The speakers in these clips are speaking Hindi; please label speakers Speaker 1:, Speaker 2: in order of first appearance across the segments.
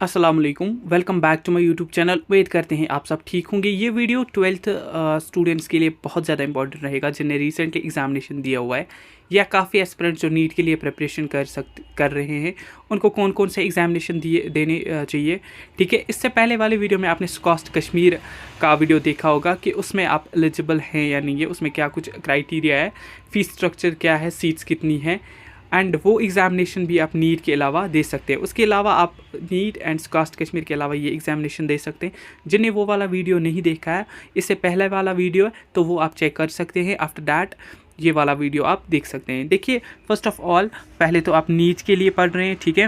Speaker 1: अस्सलाम वालेकुम, welcome back to my YouTube channel. उम्मीद करते हैं आप सब ठीक होंगे। ये वीडियो 12th स्टूडेंट्स के लिए बहुत ज़्यादा इंपॉर्टेंट रहेगा जिन्हें रिसेंटली एग्जामिनेशन दिया हुआ है या काफ़ी एस्पिरेंट्स जो नीट के लिए प्रिपरेशन कर रहे हैं उनको कौन कौन से एग्जामिनेशन देने चाहिए। ठीक है, इससे पहले वाले वीडियो में आपने स्कॉस्ट कश्मीर का वीडियो देखा होगा कि उसमें आप एलिजिबल हैं या नहीं है, उसमें क्या कुछ क्राइटेरिया है, फ़ीस स्ट्रक्चर क्या है, सीट्स कितनी है, एंड वो एग्ज़ामिनेशन भी आप नीट के अलावा दे सकते हैं। उसके अलावा आप नीट एंड स्कॉस्ट कश्मीर के अलावा ये एग्ज़ामिनेशन दे सकते हैं। जिन्हें वो वाला वीडियो नहीं देखा है, इससे पहले वाला वीडियो है तो वो आप चेक कर सकते हैं। आफ्टर दैट ये वाला वीडियो आप देख सकते हैं। देखिए, फर्स्ट ऑफ ऑल पहले तो आप नीट के लिए पढ़ रहे हैं, ठीक है।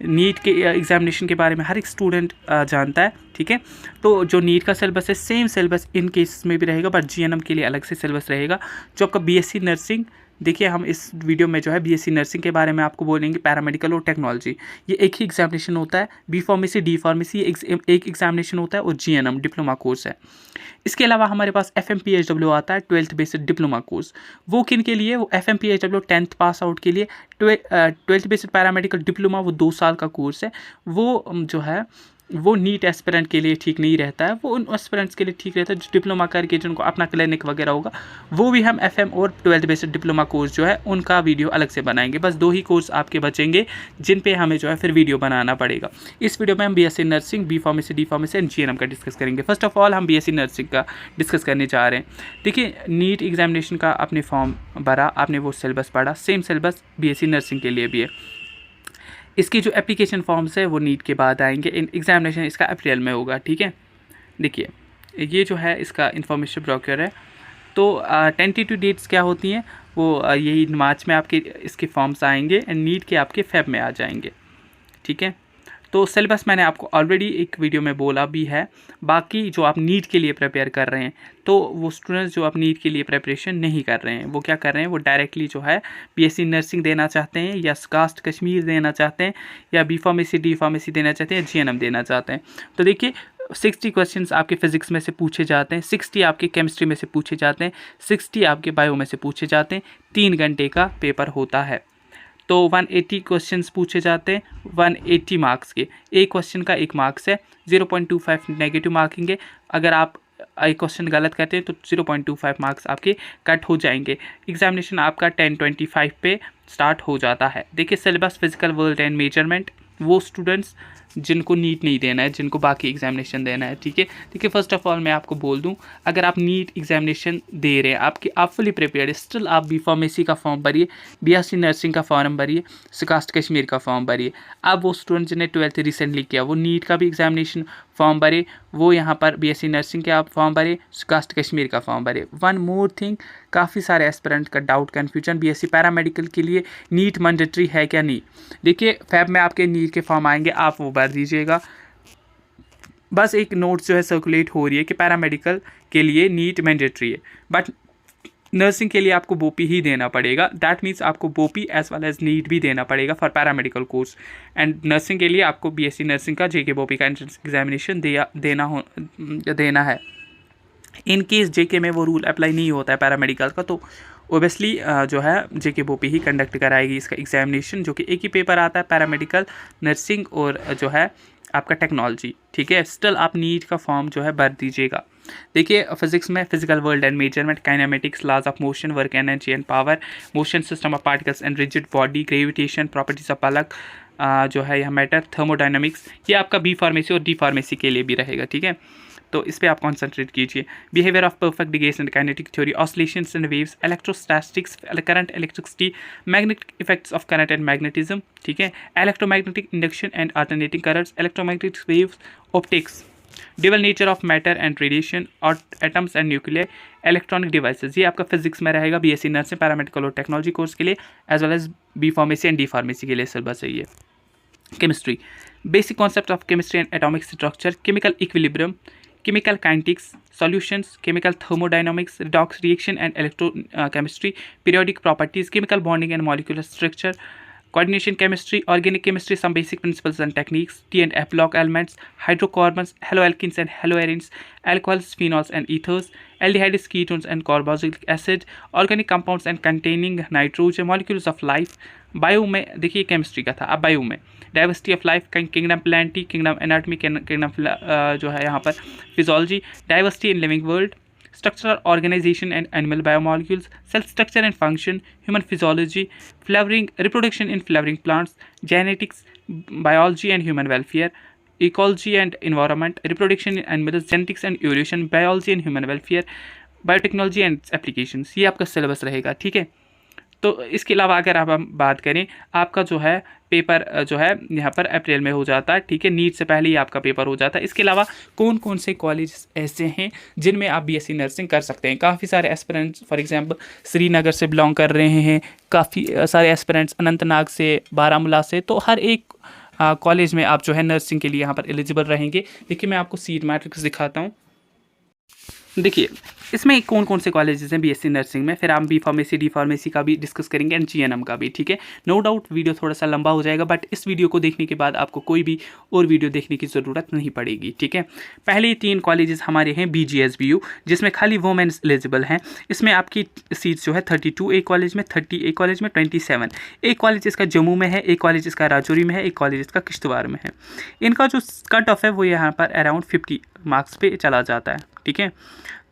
Speaker 1: नीट के एग्ज़ामिनेशन के बारे में हर एक स्टूडेंट जानता है, ठीक है। तो जो नीट का सिलेबस है सेम सिलेबस इन केस में भी रहेगा, बट जीएनएम के लिए अलग से सिलेबस रहेगा। जो आपका बीएससी नर्सिंग, देखिए हम इस वीडियो में जो है बीएससी नर्सिंग के बारे में आपको बोलेंगे, पैरामेडिकल और टेक्नोलॉजी, ये एक ही एग्जामिनेशन होता है। बी फार्मेसी, डी फार्मेसी एक एग्जामिनेशन होता है, और जीएनएम डिप्लोमा कोर्स है। इसके अलावा हमारे पास एफएमपीएचडब्ल्यू आता है, 12th बेस्ड डिप्लोमा कोर्स। वो किन के लिए? वो एफएमपीएचडब्ल्यू 10th पास आउट के लिए। 12th बेस्ड पैरामेडिकल डिप्लोमा वो 2 साल का कोर्स है। वो जो है वो नीट एस्पिरेंट के लिए ठीक नहीं रहता है, वो उन एस्पिरेंट्स के लिए ठीक रहता है जो डिप्लोमा करके जिनको अपना क्लिनिक वगैरह होगा। वो भी हम एफएम और 12th बेस्ड डिप्लोमा कोर्स जो है उनका वीडियो अलग से बनाएंगे। बस 2 ही कोर्स आपके बचेंगे जिन पे हमें जो है फिर वीडियो बनाना पड़ेगा। इस वीडियो में हम BSc nursing, B pharmacy, D pharmacy and GNM का डिस्कस करेंगे। फर्स्ट ऑफ ऑल हम बीएससी नर्सिंग का डिस्कस करने जा रहे हैं। देखिए, नीट एग्जामिनेशन का आपने फॉर्म भरा, आपने वो सिलेबस पढ़ा, सेम सिलेबस बीएससी नर्सिंग के लिए भी है। इसकी जो एप्लीकेशन फॉर्म्स है वो नीट के बाद आएंगे। इन एग्जामिनेशन इसका अप्रैल में होगा, ठीक है। देखिए, ये जो है इसका इंफॉर्मेशन ब्रोकर है। तो टेंटेटिव डेट्स क्या होती हैं, वो यही मार्च में आपके इसके फॉर्म्स आएंगे एंड नीट के आपके फेब में आ जाएंगे, ठीक है। तो सिलेबस मैंने आपको ऑलरेडी एक वीडियो में बोला भी है। बाकी जो आप नीट के लिए प्रिपेयर कर रहे हैं, तो वो स्टूडेंट्स जो आप नीट के लिए प्रिपरेशन नहीं कर रहे हैं, वो क्या कर रहे हैं, वो डायरेक्टली जो है बीएससी नर्सिंग देना चाहते हैं, या स्कॉस्ट कश्मीर देना चाहते हैं, या बी फार्मेसी, डी फार्मेसी देना चाहते हैं, जीएनएम देना चाहते हैं। तो देखिए, 60 क्वेश्चंस आपके फिजिक्स में से पूछे जाते हैं, 60 आपके केमिस्ट्री में से पूछे जाते हैं, 60 आपके बायो में से पूछे जाते हैं। 3 घंटे का पेपर होता है। तो 180 क्वेश्चंस पूछे जाते हैं, 180 मार्क्स के। एक क्वेश्चन का 1 मार्क्स है, 0.25 नेगेटिव मार्किंग है। अगर आप एक क्वेश्चन गलत करते हैं तो 0.25 मार्क्स आपके कट हो जाएंगे। एग्जामिनेशन आपका 10:25 पे स्टार्ट हो जाता है। देखिए, syllabus physical world and measurement, वो स्टूडेंट्स जिनको नीट नहीं देना है, जिनको बाकी एग्जामिनेशन देना है, ठीक है। देखिए, फर्स्ट ऑफ ऑल मैं आपको बोल दूं, अगर आप नीट एग्जामिनेशन दे रहे हैं, आप फुली प्रिपेयर्ड, स्टिल आप बी फार्मेसी का फॉर्म भरिए, बीएससी नर्सिंग का फॉर्म भरिए, स्कॉस्ट कश्मीर का फॉर्म भरिए। अब वो स्टूडेंट जिन्हें 12th रिसेंटली किया, वो नीट का भी एग्जामिनेशन फॉर्म भरे, वो यहाँ पर बीएससी नर्सिंग के आप फॉर्म भरे, स्कॉस्ट कश्मीर का फॉर्म भरे। वन मोर थिंग, काफ़ी सारे एस्पिरेंट का डाउट, कन्फ्यूजन, बीएससी पैरामेडिकल के लिए नीट मैंडेटरी है क्या नहीं। देखिए, फैब में आपके नीट के फॉर्म आएंगे, आप वो भर दीजिएगा। बस एक नोट जो है सर्कुलेट हो रही है कि पैरामेडिकल के लिए नीट मैंडेटरी है, बट नर्सिंग के लिए आपको बोपी ही देना पड़ेगा। दैट मीन्स आपको बोपी एज वेल एज नीट भी देना पड़ेगा for paramedical course. And nursing के लिए आपको बीएससी नर्सिंग का जेके बोपी का एंट्रेंस एग्जामिनेशन देना है। इन केस जेके में वो रूल अप्लाई नहीं होता है पैरामेडिकल का, तो ओबियसली जो है जेके बोपी ही कंडक्ट कराएगी इसका एग्जामिनेशन, जो कि एक ही पेपर आता है, पैरामेडिकल, नर्सिंग और जो है आपका टेक्नोलॉजी, ठीक है। स्टिल आप नीट का फॉर्म जो है भर दीजिएगा। देखिए, फिजिक्स में physical world and measurement, kinematics, laws of motion, work energy and power, motion system of particles and rigid body, gravitation, properties of पलक जो है यह मैटर, थर्मोडायनामिक्स, ये आपका बी फार्मेसी और डी फार्मेसी के लिए भी रहेगा, ठीक है। तो इस पे आप कॉन्सेंट्रेट कीजिए। बिहेवियर ऑफ परफेक्ट डिगेशन and kinetic theory, oscillations and waves, electrostatics, current, electricity, magnetic effects of current and magnetism, ठीक है। Electromagnetic induction and alternating currents, electromagnetic waves, optics, dual nature of matter and radiation, और atoms and nuclear, electronic devices, ये आपका फिजिक्स में रहेगा बीएससी नर्सिंग, पैरामेडिकल और टेक्नोलॉजी कोर्स के लिए, as well as B pharmacy and D pharmacy के लिए सिलेबस है ये। Chemistry, basic concept of chemistry and atomic structure, chemical equilibrium, chemical kinetics, solutions, chemical thermodynamics, redox reaction and electrochemistry, periodic properties, chemical bonding and molecular structure, coordination chemistry, organic chemistry, some basic principles and techniques, T and F block elements, hydrocarbons, haloalkenes and haloarenes, alcohols, phenols and ethers, aldehydes, ketones and carboxylic acid, organic compounds and containing nitrogen, molecules of life। Bio में देखिए केमिस्ट्री का था, अब बायो में diversity of life, kingdom Plantae, kingdom anatomy, kingdom जो है यहाँ पर physiology, diversity in living world, structural organization and animal biomolecules, cell structure and function, human physiology, flowering, reproduction in flowering plants, genetics, biology and human welfare, ecology and environment, reproduction in animals, genetics and evolution, biology and human welfare, biotechnology and applications. ये आपका सिलेबस रहेगा, ठीक है। तो इसके अलावा अगर आप हम बात करें, आपका जो है पेपर जो है यहाँ पर अप्रैल में हो जाता है, ठीक है, नीट से पहले ही आपका पेपर हो जाता है। इसके अलावा कौन कौन से कॉलेज ऐसे हैं जिनमें आप बीएससी नर्सिंग कर सकते हैं? काफ़ी सारे एस्पिरेंट्स फॉर एग्जांपल श्रीनगर से बिलोंग कर रहे हैं, काफ़ी सारे एस्पिरेंट्स अनंतनाग से, बारामूला से, तो हर एक कॉलेज में आप जो है नर्सिंग के लिए यहाँ पर एलिजिबल रहेंगे। देखिए मैं आपको सीट मैट्रिक्स दिखाता हूँ। देखिए इसमें कौन कौन से कॉलेजेस हैं बीएससी नर्सिंग में, फिर हम बी फार्मेसी, डी फार्मेसी का भी डिस्कस करेंगे एंड जीएनएम का भी, ठीक है। नो डाउट वीडियो थोड़ा सा लंबा हो जाएगा, बट इस वीडियो को देखने के बाद आपको कोई भी और वीडियो देखने की ज़रूरत नहीं पड़ेगी, ठीक है। पहले 3 कॉलेजेस हमारे हैं BGSBU, जिसमें खाली वोमेन्स एलिजिबल हैं। इसमें आपकी सीट्स जो है 32, एक कॉलेज में 30, एक कॉलेज में 27। एक कॉलेज इसका जम्मू में है, एक कॉलेज इसका राजौरी में है, एक कॉलेज इसका किश्तवाड़ में है। इनका जो कट ऑफ है वो यहाँ पर अराउंड 50 मार्क्स पे चला जाता है, ठीक है।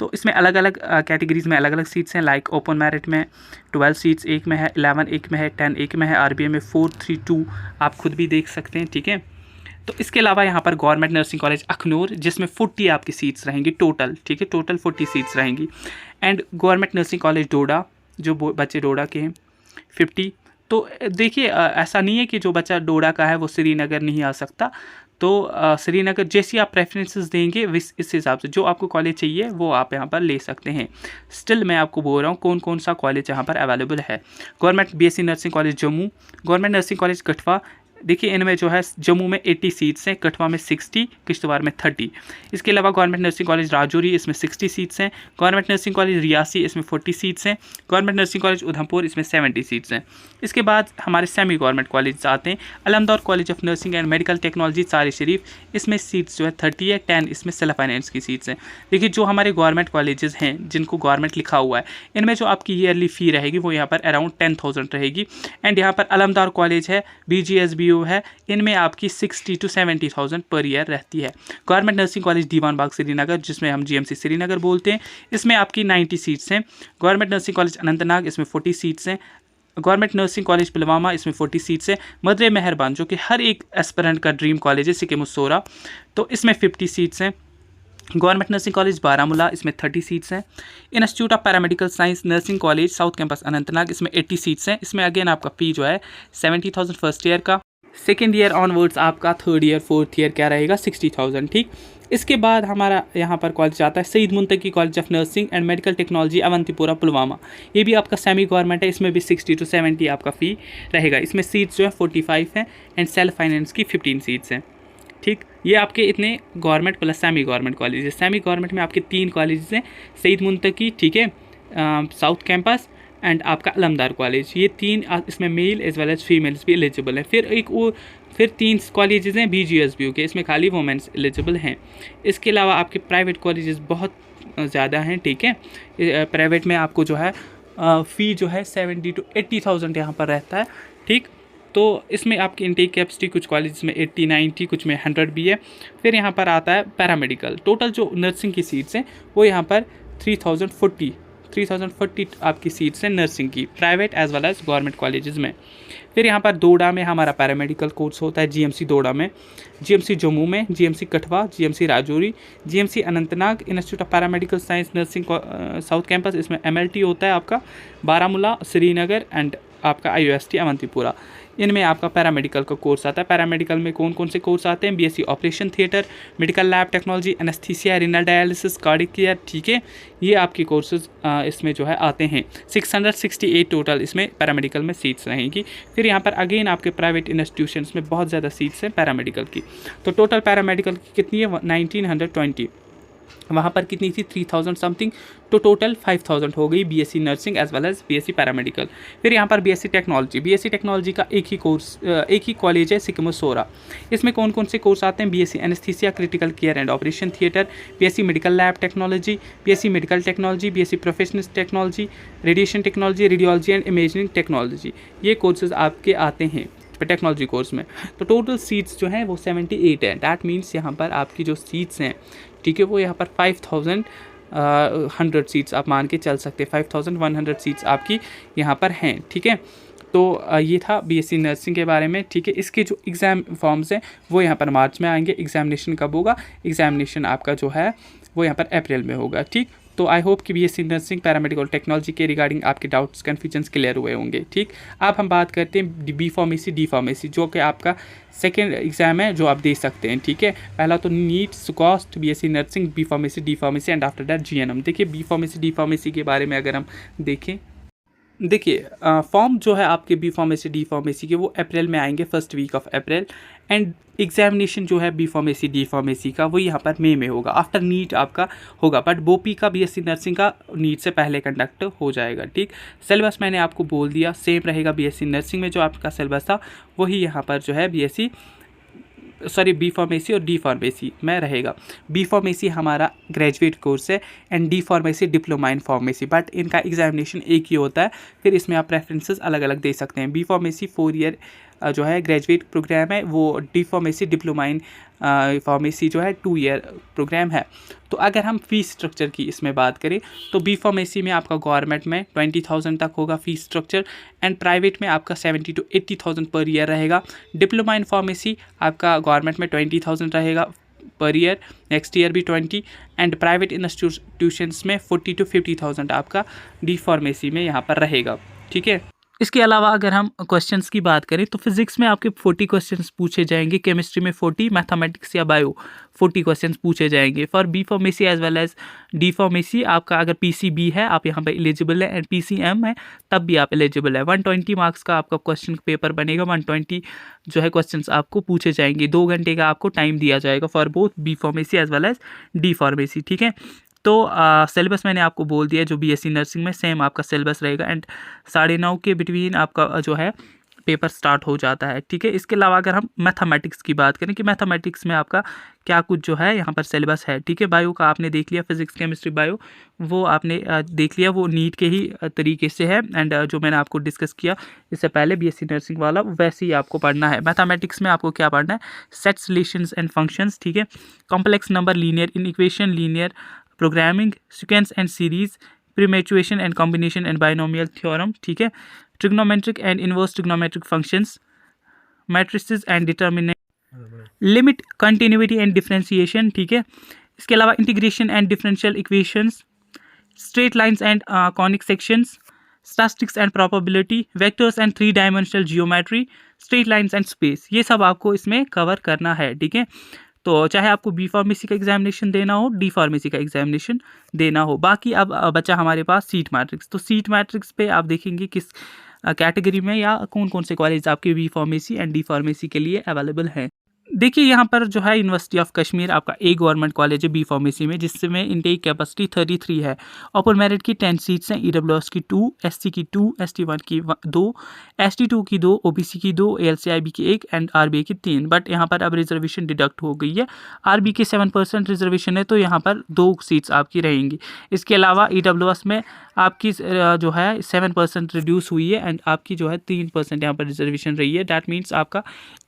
Speaker 1: तो इसमें अलग अलग कैटेगरीज़ में अलग अलग सीट्स हैं, लाइक ओपन मेरिट में 12 सीट्स एक में है, 11 एक में है, 10 एक में है, RBA में 4, 3, 2 आप खुद भी देख सकते हैं, ठीक है। तो इसके अलावा यहाँ पर गवर्नमेंट नर्सिंग कॉलेज अखनूर, जिसमें 40 आपकी सीट्स रहेंगी टोटल, ठीक है, टोटल 40 सीट्स रहेंगी। एंड गवर्नमेंट नर्सिंग कॉलेज डोडा, जो बच्चे डोडा के हैं, 50। तो देखिए ऐसा नहीं है कि जो बच्चा डोडा का है वो श्रीनगर नहीं आ सकता। तो श्रीनगर जैसी आप प्रेफरेंसेस देंगे इस हिसाब से जो आपको कॉलेज चाहिए वो आप यहाँ पर ले सकते हैं। स्टिल मैं आपको बोल रहा हूँ कौन कौन सा कॉलेज यहाँ पर अवेलेबल है। Government BSc nursing college Jammu, government nursing college Kathua, देखिए इनमें जो है जम्मू में 80 सीट्स हैं, कठवा में 60, किश्तवाड़ में 30। इसके अलावा गवर्नमेंट नर्सिंग कॉलेज राजौरी, इसमें 60 सीट्स हैं। गवर्नमेंट नर्सिंग कॉलेज रियासी, इसमें 40 सीट्स हैं। गवर्नमेंट नर्सिंग कॉलेज उधमपुर, इसमें 70 सीट्स हैं। इसके बाद हमारे सेमी गवर्नमेंट कॉलेज आते हैं। Alamdar college of nursing and medical technology Charar Sharif, इसमें सीट्स जो है 30 है, 10 इसमें सेल्फ फाइनेंस की सीट्स हैं। देखिए जो हमारे गवर्नमेंट कॉलेजेस हैं जिनको गवर्नमेंट लिखा हुआ है, इनमें जो आपकी ईयरली फ़ी रहेगी वो यहाँ पर अराउंड 10,000 रहेगी। एंड यहाँ पर अलमदौर कॉलेज है, BGSBU है, इनमें आपकी 60 to 70,000 पर ईयर रहती है। गवर्नमेंट नर्सिंग कॉलेज दीवान बाग श्रीनगर, जिसमें हम GMC श्रीनगर बोलते हैं, इसमें आपकी 90 सीट्स हैं। गवर्नमेंट नर्सिंग कॉलेज अनंतनाग, इसमें 40 सीट्स हैं। गवर्नमेंट नर्सिंग कॉलेज पुलवामा, इसमें 40 सीट्स है। मदरे मेहरबान जो कि हर एक एस्पिरेंट का ड्रीम कॉलेज है, सिक्किम सोरा, तो इसमें 50 सीट्स हैं। गवर्नमेंट नर्सिंग कॉलेज बारामूला, इसमें 30 सीट्स हैं। Institute of paramedical science nursing college south campus Anantnag, इसमें 80 सीट्स हैं। इसमें अगेन आपका फ़ी जो है 70,000 फर्स्ट ईयर का, सेकेंड ईयर ऑनवर्ड्स आपका थर्ड ईयर फोर्थ ईयर क्या रहेगा 60,000, ठीक। इसके बाद हमारा यहाँ पर कॉलेज आता है Syed Mantaqi college of nursing and medical technology Awantipora Pulwama, ये भी आपका सेमी गवर्नमेंट है। इसमें भी 60 to 70 आपका फ़ी रहेगा। इसमें सीट्स जो है 45 हैं एंड सेल्फ फाइनेंस की 15 सीट्स हैं, ठीक। ये आपके इतने government plus semi government college है। सेमी गवर्नमेंट में आपके 3 कॉलेज हैं, सईद मुंतकी, ठीक है, साउथ कैंपस एंड आपका अलमदार कॉलेज, ये 3 इसमें male as well as females भी एलिजिबल हैं। फिर 3 कॉलेजेस हैं BGSBU के, इसमें खाली वुमेंस एलिजिबल हैं। इसके अलावा आपके प्राइवेट कॉलेजेस बहुत ज़्यादा हैं, ठीक है। प्राइवेट में आपको जो है फ़ी जो है 70 to 80,000 यहाँ पर रहता है, ठीक। तो इसमें आपकी इनटेक कैपेसिटी कुछ कॉलेज में 80, 90, कुछ में 100 भी है। फिर यहाँ पर आता है पैरामेडिकल, टोटल जो नर्सिंग की सीट्स हैं वो यहाँ पर 3,040 आपकी सीट्स हैं नर्सिंग की, private as well as government colleges में। फिर यहाँ पर दोडा में हमारा पैरामेडिकल कोर्स होता है, GMC दोडा में, GMC जम्मू में, GMC Kathua, GMC Rajouri, GMC Anantnag, institute of paramedical science nursing south campus, इसमें MLT होता है आपका, बारामूला, श्रीनगर एंड आपका IUST अवंतीपुरा, इनमें आपका पैरामेडिकल का कोर्स आता है। पैरामेडिकल में कौन कौन से कोर्स आते हैं? BSc operation theatre, medical lab technology, anaesthesia, renal dialysis, cardiac care, ठीक है, ये आपके कोर्सेज इसमें जो है आते हैं। 668 टोटल इसमें पैरामेडिकल में सीट्स रहेंगी। फिर यहाँ पर अगेन आपके प्राइवेट इंस्टीट्यूशंस में बहुत ज़्यादा सीट्स हैं पैरामेडिकल की। तो टोटल पैरामेडिकल की कितनी है? 1920, वहाँ पर कितनी थी 3000 समथिंग, तो टोटल 5000 हो गई BSc nursing as well as BSc paramedical. फिर यहाँ पर बीएससी टेक्नोलॉजी का एक ही कॉलेज है सिकमोसोरा। इसमें कौन कौन से कोर्स आते हैं? BSc anaesthesia, critical care and operation theatre, BSc medical lab technology, BSc medical technology, BSc professional technology, radiation technology, radiology and imaging technology, ये कोर्सेज आपके आते हैं टेक्नोलॉजी कोर्स में। तो टोटल सीट्स जो हैं वो 78 है। डैट मीन्स यहाँ पर आपकी जो सीट्स हैं, ठीक है, वो यहाँ पर 5100 सीट्स आप मान के चल सकते हैं, 5100 सीट्स आपकी यहाँ पर हैं, ठीक है। तो ये था बीएससी नर्सिंग के बारे में, ठीक है। इसके जो एग्ज़ाम फॉर्म्स हैं वो यहाँ पर मार्च में आएंगे। एग्जामिनेशन कब होगा? एग्जामिनेशन आपका जो है वो यहाँ पर अप्रैल में होगा, ठीक। तो आई होप कि बीएससी नर्सिंग पैरामेडिकल टेक्नोलॉजी के रिगार्डिंग आपके डाउट्स कन्फ्यूजन्स क्लियर हुए होंगे, ठीक। अब हम बात करते हैं बी फार्मेसी डी फार्मेसी, जो कि आपका सेकेंड एग्जाम है जो आप दे सकते हैं, ठीक है। पहला तो नीट, सुकॉस्ट, BSc nursing, B pharmacy, D pharmacy and after that GNM. देखिए बी फार्मेसी डी फार्मेसी के बारे में अगर हम देखें, देखिए फॉर्म जो है आपके बी फार्मेसी डी फार्मेसी के वो अप्रैल में आएंगे, first week of April. And examination जो है बी फार्मेसी डी फार्मेसी का वो यहाँ पर मई में होगा, आफ्टर नीट आपका होगा। बट बोपी का बीएससी नर्सिंग का नीट से पहले कंडक्ट हो जाएगा, ठीक। सिलेबस मैंने आपको बोल दिया, सेम रहेगा बीएससी नर्सिंग में जो आपका सिलेबस था वही यहाँ पर जो है बी फार्मेसी और डी फार्मेसी में रहेगा। बी फार्मेसी हमारा ग्रेजुएट कोर्स है and D pharmacy diploma in pharmacy, but इनका एग्जामिनेशन एक ही होता है। फिर इसमें आप प्रेफरेंसेस अलग अलग दे सकते हैं। बी फार्मेसी 4 ईयर जो है ग्रेजुएट प्रोग्राम है, वो D pharmacy diploma in pharmacy जो है 2 ईयर प्रोग्राम है। तो अगर हम फ़ीस स्ट्रक्चर की इसमें बात करें तो बी फार्मेसी में आपका गवर्नमेंट में 20,000 तक होगा फ़ीस स्ट्रक्चर एंड प्राइवेट में आपका 70 to 80,000 पर ईयर रहेगा। डिप्लोमा इन फार्मेसी आपका गवर्नमेंट में 20,000 रहेगा पर ईयर, नेक्स्ट ईयर भी 20, एंड प्राइवेट इंस्टीट्यूशंस में 40 to 50,000 आपका डी फार्मेसी में यहाँ पर रहेगा, ठीक है। इसके अलावा अगर हम क्वेश्चंस की बात करें तो फिजिक्स में आपके 40 क्वेश्चंस पूछे जाएंगे, केमिस्ट्री में 40, मैथमेटिक्स या बायो 40 क्वेश्चंस पूछे जाएंगे। For B pharmacy as well as D pharmacy आपका अगर पीसीबी है आप यहाँ पे एलिजिबल है, एंड पीसीएम है तब भी आप एलिजिबल है। 120 मार्क्स का आपका क्वेश्चन पेपर बनेगा, 120 जो है क्वेश्चंस आपको पूछे जाएंगे। 2 घंटे का आपको टाइम दिया जाएगा for both B pharmacy as well as D pharmacy, ठीक है। तो सिलेबस मैंने आपको बोल दिया, जो बीएससी नर्सिंग में सेम आपका सिलेबस रहेगा एंड 9:30 के बिटवीन आपका जो है पेपर स्टार्ट हो जाता है, ठीक है। इसके अलावा अगर हम मैथमेटिक्स की बात करें कि मैथमेटिक्स में आपका क्या कुछ जो है यहाँ पर सिलेबस है, ठीक है। बायो का आपने देख लिया, फिजिक्स केमिस्ट्री बायो वो आपने देख लिया, वो नीट के ही तरीके से है एंड जो मैंने आपको डिस्कस किया इससे पहले बीएससी नर्सिंग वाला वैसे ही आपको पढ़ना है। मैथमेटिक्स में आपको क्या पढ़ना है? सेट्स, रिलेशंस एंड फंक्शंस, ठीक है। Complex number, linear equation, linear programming, sequence and series, permutation and combination and binomial theorem, ठीक है। Trigonometric and inverse trigonometric functions, matrices and determinant, limit, continuity and differentiation, ठीक है। इसके अलावा integration and differential equations, straight lines and conic sections, statistics and probability, vectors and 3 dimensional geometry, straight lines and space, ये सब आपको इसमें कवर करना है, ठीक है। तो चाहे आपको बी फार्मेसी का एग्जामिनेशन देना हो, डी फार्मेसी का एग्जामिनेशन देना हो। बाकी अब बचा हमारे पास सीट मैट्रिक्स। तो सीट मैट्रिक्स पे आप देखेंगे किस कैटेगरी में या कौन कौन से कॉलेज आपके B pharmacy and D pharmacy के लिए अवेलेबल हैं। देखिए यहाँ पर जो है यूनिवर्सिटी ऑफ कश्मीर आपका एक गवर्नमेंट कॉलेज है बी फार्मेसी में, जिसमें इनटेक कैपेसिटी 33 है। ओपन मेरिट की 10 सीट्स हैं, ईडब्ल्यूएस की 2, एससी की 2, एसटी 1 की 2, एसटी 2 की 2, ओबीसी की 2, एलसीआईबी की 1 एंड आरबीए की 3। बट यहाँ पर अब रिजर्वेशन डिडक्ट हो गई है, आरबी के 7% रिजर्वेशन है, तो यहाँ पर 2 सीट्स आपकी रहेंगी। इसके अलावा ईडब्ल्यूएस में आपकी जो है 7% रिड्यूस हुई है एंड आपकी जो है 3% यहाँ पर रिजर्वेशन रही है। डैट मीन्स आपका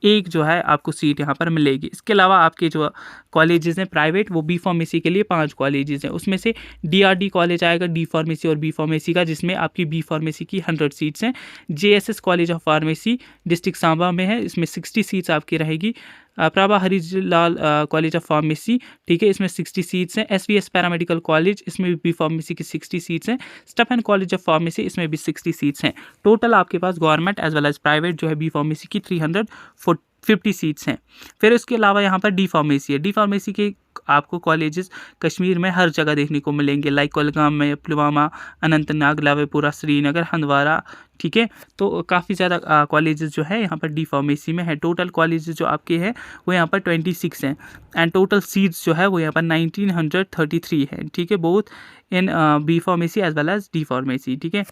Speaker 1: एक जो है आपको सीट यहाँ पर मिलेगी। इसके अलावा आपके जो कॉलेजेस हैं प्राइवेट, वो बी फार्मेसी के लिए 5 कॉलेजेस हैं, उसमें से डीआरडी कॉलेज आएगा डी फार्मेसी और बी फार्मेसी का, जिसमें आपकी बी फार्मेसी की 100 सीट्स हैं। JSS college of pharmacy district Samba में है, इसमें 60 सीट्स आपकी रहेगी। Prabha Harilal college of pharmacy, ठीक है, इसमें 60 सीट्स हैं। एसवीएस पैरामेडिकल कॉलेज, इसमें भी बी फार्मेसी की 60 सीट्स हैं। स्टेफन कॉलेज ऑफ फार्मेसी, इसमें भी 60 सीट्स हैं। टोटल आपके पास government as well as private जो है बी फार्मेसी की 350 सीट्स हैं। फिर इसके अलावा यहाँ पर डी फार्मेसी है। डी फार्मेसी के आपको कॉलेजेस कश्मीर में हर जगह देखने को मिलेंगे, लाइक कुलगाम में, पुलवामा, अनंतनाग, लावेपुरा, श्रीनगर, हंदवारा, ठीक है। तो काफ़ी ज़्यादा कॉलेजेस जो है यहाँ पर डी फार्मेसी में है। टोटल कॉलेजेस जो आपके हैं वो यहाँ पर 26 हैं एंड टोटल सीट्स जो है वो यहाँ पर 1933 है, ठीक है, both in B pharmacy as well as D pharmacy, ठीक है।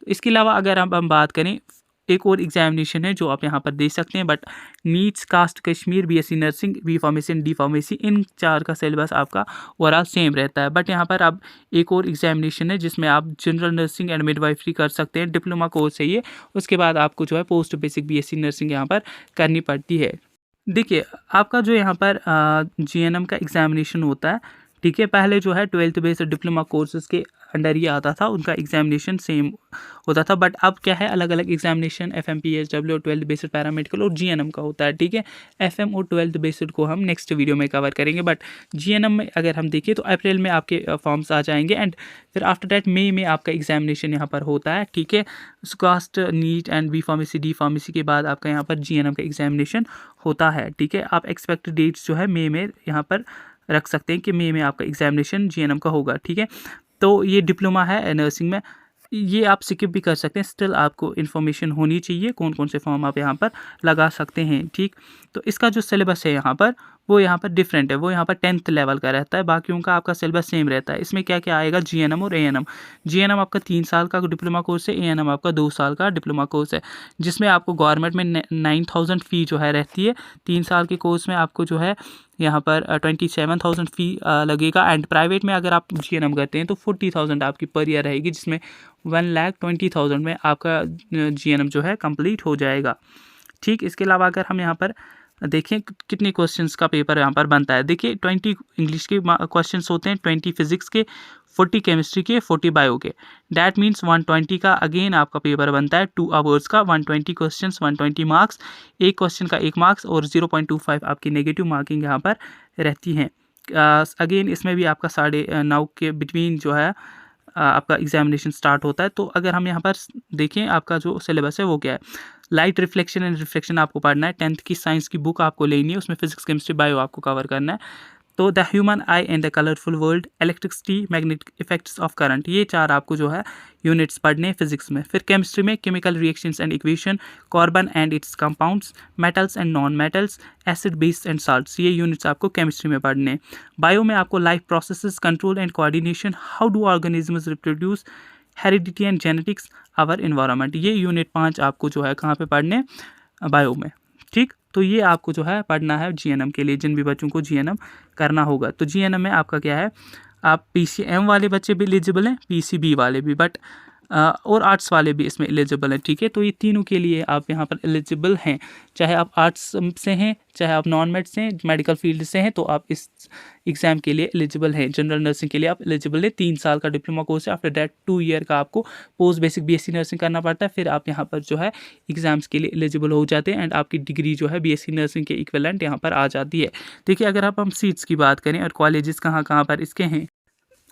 Speaker 1: इसके अलावा अगर हम बात करें, एक और एग्जामिनेशन है जो आप यहाँ पर दे सकते हैं, बट नीट्स, कास्ट Kashmir, BSc nursing, B pharmacy and D pharmacy, इन 4 का सिलेबस आपका ओवरऑल सेम रहता है। बट यहाँ पर अब एक और एग्जामिनेशन है जिसमें आप जनरल नर्सिंग एंड मिडवाइफरी कर सकते हैं, डिप्लोमा कोर्स है ये। उसके बाद आपको जो है पोस्ट बेसिक बीएससी नर्सिंग यहाँ पर करनी पड़ती है। देखिए, आपका जो यहाँ पर जीएनएम का एग्जामिनेशन होता है, ठीक है, पहले जो है 12th बेस्ड डिप्लोमा कोर्सेज के अंडर ही आता था, उनका एग्जामिनेशन सेम होता था। बट अब क्या है, अलग अलग एग्जामिनेशन FMPSW और 12th बेस्ड पैरामेडिकल और जीएनएम का होता है, ठीक है। FM और 12th बेस्ड को हम नेक्स्ट वीडियो में कवर करेंगे, बट जीएनएम में अगर हम देखें तो अप्रैल में आपके फॉर्म्स आ जाएंगे एंड फिर आफ्टर डैट मई में आपका एग्जामिनेशन यहाँ पर होता है, ठीक है। Caste, NEET and B pharmacy, D pharmacy के बाद आपका यहाँ पर जीएनएम का एग्जामिनेशन होता है, ठीक है। आप एक्सपेक्टेड डेट्स जो है मई में यहाँ पर रख सकते हैं कि मई में आपका एग्जामिनेशन जीएनएम का होगा, ठीक है। तो ये डिप्लोमा है नर्सिंग में, ये आप स्किप भी कर सकते हैं, स्टिल आपको इन्फॉर्मेशन होनी चाहिए कौन कौन से फॉर्म आप यहाँ पर लगा सकते हैं, ठीक। तो इसका जो सिलेबस है यहाँ पर वो यहाँ पर डिफरेंट है, वो यहाँ पर 10th लेवल का रहता है, बाकियों का आपका सिलेबस सेम रहता है। इसमें क्या क्या आएगा, जीएनएम और एएनएम। जीएनएम आपका 3 साल का डिप्लोमा कोर्स है, एएनएम आपका 2 साल का डिप्लोमा कोर्स है, जिसमें आपको गवर्नमेंट में 9000 फ़ी जो है रहती है। 3 साल के कोर्स में आपको जो है यहाँ पर 27,000 फ़ी लगेगा एंड प्राइवेट में अगर आप जीएनएम करते हैं तो 40,000 आपकी पर ईयर रहेगी, जिसमें 1,20,000 में आपका जीएनएम जो है कंप्लीट हो जाएगा, ठीक। इसके अलावा अगर हम यहाँ पर देखें कितने क्वेश्चंस का पेपर यहाँ पर बनता है, देखिए 20 इंग्लिश के क्वेश्चंस होते हैं, 20 फिजिक्स के, 40 केमिस्ट्री के, 40 बायो के। डैट मीन्स 120 का अगेन आपका पेपर बनता है 2 आवर्स का, 120 क्वेश्चंस, 120 मार्क्स, एक क्वेश्चन का 1 मार्क्स और 0.25 आपकी नेगेटिव मार्किंग यहाँ पर रहती हैं। अगेन इसमें भी आपका 9:30 के बिटवीन जो है आपका एग्जामिनेशन स्टार्ट होता है। तो अगर हम यहाँ पर देखें आपका जो सिलेबस है वो क्या है, लाइट रिफ्लेक्शन एंड रिफ्लेक्शन आपको पढ़ना है, 10th की साइंस की बुक आपको लेनी है, उसमें फिजिक्स, केमिस्ट्री, बायो आपको कवर करना है। तो the human I and the colourful world, electricity, magnetic effects of current, ये 4 आपको जो है यूनिट्स पढ़ने फिजिक्स में। फिर केमिस्ट्री में chemical reactions and equation, carbon and its compounds, metals and non metals, acid, base and salts, ये यूनिट्स आपको केमिस्ट्री में पढ़ने। बायो में आपको life processes, control and coordination, how do organisms reproduce, heredity and genetics, our environment, ये यूनिट 5 आपको जो है कहाँ पे पढ़ने, बायो में, ठीक। तो ये आपको जो है पढ़ना है जीएनएम के लिए, जिन भी बच्चों को जीएनएम करना होगा। तो जीएनएम में आपका क्या है, आप पीसीएम वाले बच्चे भी एलिजिबल हैं, पीसीबी वाले भी, बट और आर्ट्स वाले भी इसमें एलिजिबल हैं, ठीक है। तो ये तीनों के लिए आप यहाँ पर एलिजिबल हैं, चाहे आप आर्ट्स से हैं, चाहे आप नॉन मेड से हैं, मेडिकल फील्ड से हैं, तो आप इस एग्ज़ाम के लिए एलिजिबल हैं। जनरल नर्सिंग के लिए आप एलिजिबल हैं, 3 साल का डिप्लोमा कोर्स है, आफ्टर दैट 2 ईयर का आपको पोस्ट बेसिक बीएससी नर्सिंग करना पड़ता है, फिर आप यहाँ पर जो है एग्ज़ाम्स के लिए एलिजिबल हो जाते हैं एंड आपकी डिग्री जो है बीएससी नर्सिंग के इक्विवेलेंट यहाँ पर आ जाती है। देखिए, अगर आप हम सीट्स की बात करें और कॉलेजेस कहाँ कहाँ पर इसके हैं,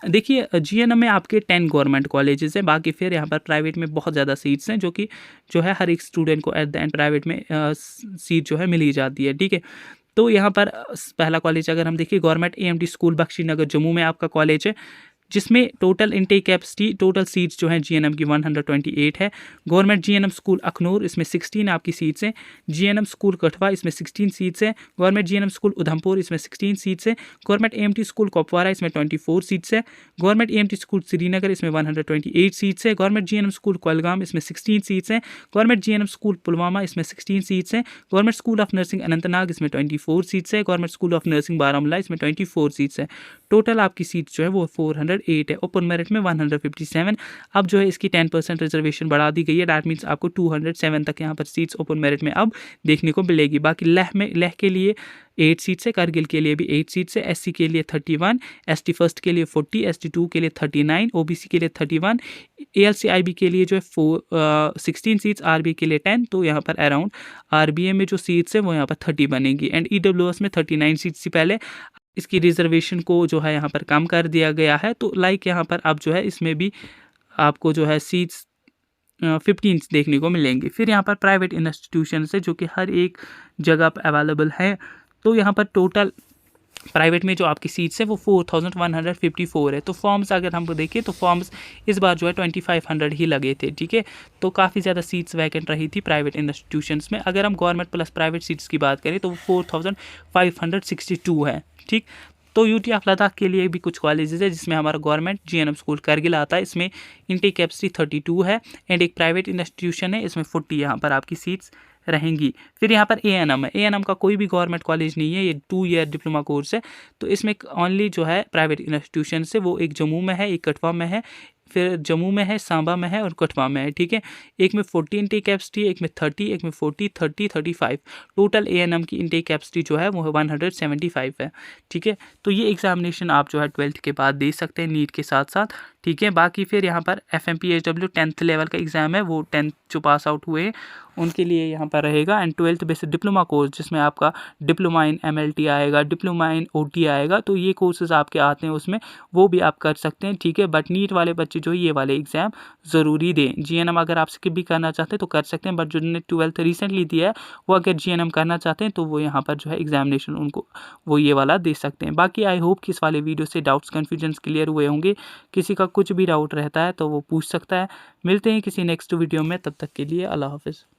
Speaker 1: देखिए जीएनएम में आपके 10 गवर्नमेंट कॉलेजेस हैं, बाकी फिर यहाँ पर प्राइवेट में बहुत ज़्यादा सीट्स हैं, जो कि जो है हर एक स्टूडेंट को एट द एंड प्राइवेट में सीट जो है मिल ही जाती है, ठीक है। तो यहाँ पर पहला कॉलेज अगर हम देखिए, government EMT school Bakshi Nagar Jammu में आपका कॉलेज है, जिसमें total intake capacity, total seats जो हैं जीएनएम की 128 है। गवर्नमेंट जीएनएम स्कूल अखनूर, इसमें 16 आपकी सीट्स हैं। जीएनएम स्कूल कठवा, इसमें 16 सीट्स हैं। गवर्नमेंट जीएनएम स्कूल उधमपुर, इसमें 16 सीट्स हैं। गवर्नमेंट एएमटी स्कूल कुपवारा, इसमें 24 सीट्स है। गवर्नमेंट एएमटी स्कूल श्रीनगर, इसमें 128 सीट्स है। गवर्नमेंट जीएनएम स्कूल कुलगाम, इसमें 16 सीट्स हैं। गवर्नमेंट जीएनएम स्कूल पुलवामा, इसमें 16 सीट्स हैं। Government school of nursing Anantnag, इसमें 24 सीट्स है। Government school of nursing Baramulla, इसमें 24 सीट्स है। टोटल आपकी सीट्स जो है वो 408 है। ओपन मेरिट में 157। अब जो है इसकी 10% रिजर्वेशन बढ़ा दी गई है, डैट मीन्स आपको 207 तक यहाँ पर सीट्स ओपन मेरिट में अब देखने को मिलेगी। बाकी लेह के लिए 8 सीट्स है, करगिल के लिए भी 8 सीट्स है, एससी के लिए 31, एसटी फर्स्ट के लिए 40, एसटी 2 के लिए 39, ओबीसी के लिए 31, एएलसीआईबी के लिए जो है 16 सीट्स, आरबीए के लिए 10। तो यहाँ पर अराउंड आरबीए में जो सीट्स है वो यहाँ पर 30 बनेगी एंड ईडब्ल्यूएस में 39 सीट्स से पहले इसकी रिजर्वेशन को जो है यहाँ पर कम कर दिया गया है। तो लाइक यहाँ पर अब जो है इसमें भी आपको जो है सीट्स 15 देखने को मिलेंगी। फिर यहाँ पर प्राइवेट इंस्टीट्यूशन है जो कि हर एक जगह पर अवेलेबल है। तो यहाँ पर टोटल प्राइवेट में जो आपकी सीट्स है वो 4154 है। तो फॉर्म्स अगर हम देखें तो फॉर्म्स इस बार जो है 2500 ही लगे थे, ठीक है। तो काफ़ी ज़्यादा सीट्स वैकेंट रही थी प्राइवेट इंस्टीट्यूशंस में। अगर हम गवर्नमेंट प्लस प्राइवेट सीट्स की बात करें तो वो 4562 है, ठीक। तो यूटी ऑफ लद्दाख के लिए भी कुछ कॉलेजेस है जिसमें हमारा गवर्नमेंट जीएनएम स्कूल करगिल आता है, इसमें इनटेक कैपेसिटी 32 है। एंड एक प्राइवेट इंस्टीट्यूशन है, इसमें 40 यहाँ पर आपकी सीट्स रहेंगी। फिर यहाँ पर एएनएम है, एएनएम का कोई भी गवर्नमेंट कॉलेज नहीं है, ये 2 ईयर डिप्लोमा कोर्स है। तो इसमें ओनली जो है प्राइवेट इंस्टीट्यूशन से वो एक जम्मू में है, एक कठुआ में है, फिर जम्मू में है, सांबा में है और कठुआ में है, ठीक है। एक में 40 इनटेक कैपेसिटी है, एक में 30, एक में 40, 30, 35। टोटल एएनएम की इनटेक कैपेसिटी जो है वो 175 है, ठीक है। तो ये एग्जामिनेशन आप जो है 12th के बाद दे सकते हैं नीट के साथ साथ, ठीक है। बाकी फिर यहाँ पर FMPHW 10th लेवल का एग्ज़ाम है, वो 10th जो पास आउट हुए हैं उनके लिए यहाँ पर रहेगा। And 12th basic diploma course जिसमें आपका डिप्लोमा इन MLT आएगा, डिप्लोमा इन OT आएगा, तो ये कोर्सेज आपके आते हैं उसमें, वो भी आप कर सकते हैं, ठीक है। बट नीट वाले बच्चे जो ये वाले एग्ज़ाम ज़रूरी दें। GNM अगर आप स्किप भी करना चाहते हैं तो कर सकते हैं, बट जिन्होंने 12th रिसेंटली दिया है वो अगर GNM करना चाहते हैं तो वो यहाँ पर जो है एग्जामिनेशन उनको वो ये वाला दे सकते हैं। बाकी आई होप कि इस वाले वीडियो से डाउट्स कन्फ्यूजन्स क्लियर हुए होंगे। किसी का कुछ भी डाउट रहता है तो वो पूछ सकता है। मिलते हैं किसी नेक्स्ट वीडियो में, तब तक के लिए अल्लाह हाफ़िज़।